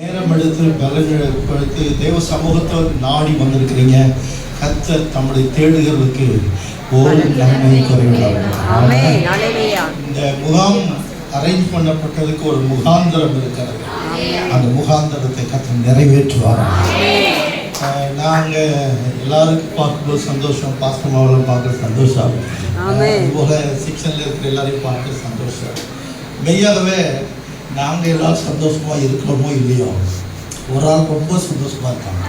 நேரம் எடுத்து பலப்படுத்தி தேவ சமூகத்தை நாடி வந்திருக்கிறீங்க. கர்த்தர் தம்முடைய தேடுகளுக்கு ஒரு நன்மை குறைவிடாது. இந்த முகாம் அரேஞ்ச் பண்ணப்பட்டதுக்கு ஒரு முகாந்திரம் இருக்கிறது. அந்த முகாந்திரத்தை கர்த்தர் நிறைவேற்றுவார். நாங்கள் எல்லாருக்கும் பார்க்கும்போது சந்தோஷம், பாஸ்டமாவில் பார்க்குற சந்தோஷம், இதுபோல் செக்ஷனில் இருக்கிற எல்லாரையும் பார்க்குற சந்தோஷம். மெய்யாகவே நாங்கள் எல்லாரும் சந்தோஷமாக இருக்கிறோமோ இல்லையோ, ஒரு ஆள் ரொம்ப சந்தோஷமாக இருக்காங்க.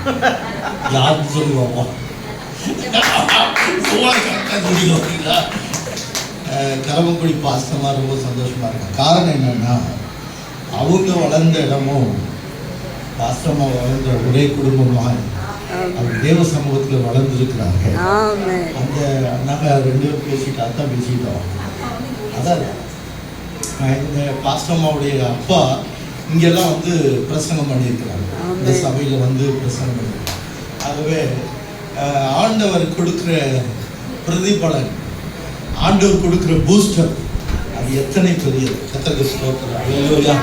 யாருன்னு சொல்லி பார்ப்போம். சொல்லிங்களா? கரவங்குடி பாஸ்டமாக ரொம்ப சந்தோஷமாக இருக்காங்க. காரணம் என்னென்னா, அவங்க வளர்ந்த இடமும் பாஸ்டமாக வளர்ந்த ஒரே குடும்பமாக அவர் தேவ சமூகத்தில் வளர்ந்துருக்கிறாங்க. அந்த நாங்கள் ரெண்டு பேரும் பேசிட்டோம், அதான் பேசிட்டோம். அதான் இந்த பாஸ்டம்மாவுடைய அப்பா இங்கெல்லாம் வந்து பிரசங்கம் பண்ணியிருக்கிறாங்க. இந்த சபையில் வந்து பிரசங்கம் பண்ணியிருக்காங்க. ஆகவே ஆண்டவர் கொடுக்குற பிரதிபலன், ஆண்டவர் கொடுக்குற பூஸ்டர், அது எத்தனை பெரியது. கர்த்தருக்கு ஸ்தோத்திரம். இல்லையா?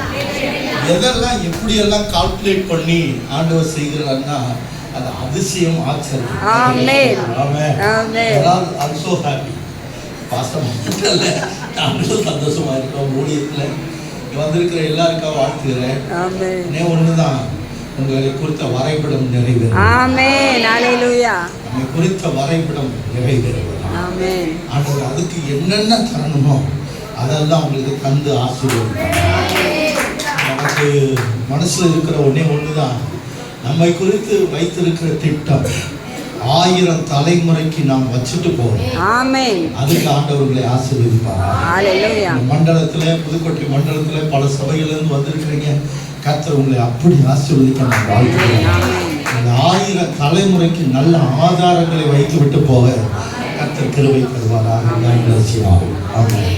எதெல்லாம் எப்படியெல்லாம் கால்குலேட் பண்ணி ஆண்டவர் செய்கிறாருன்னா அது அதிசயம், ஆச்சரியம். Also happy. பாஸ்டர் நாங்களும் சந்தோஷமா இருக்கோம். ஊழியத்தில் வந்திருக்கிற எல்லாருக்கும் வாழ்த்துகிறேன். ஒன்று தான், உங்களை குறித்த வரைபடம் நிறைவேறும். நம்மை குறித்த வரைபடம் நிறைவேறும். ஆனால் அதுக்கு என்னென்ன தரணுமோ அதெல்லாம் உங்களுக்கு தந்து ஆசீர்வதிப்பார். நமக்கு மனசில் இருக்கிற ஒன்று தான், நம்மை குறித்து வைத்திருக்கிற திட்டம் 1000 தலைமுறைக்கு நாம் வச்சுட்டு போறோம். அதுக்கு ஆண்டவர்களை ஆசீர்வதிப்பார். மண்டலத்தில், புதுக்கோட்டை மண்டலத்தில் பல சபைகளிலிருந்து வந்திருக்கிறீங்க. கர்த்தர் உங்களை அப்படி ஆசீர்வதிக்க நான் வாழ்த்துகிறேன். அந்த 1000 தலைமுறைக்கு நல்ல ஆதாரங்களை வைத்து விட்டு போக கர்த்தர் கிருபை தருவாராக. ஆமென்.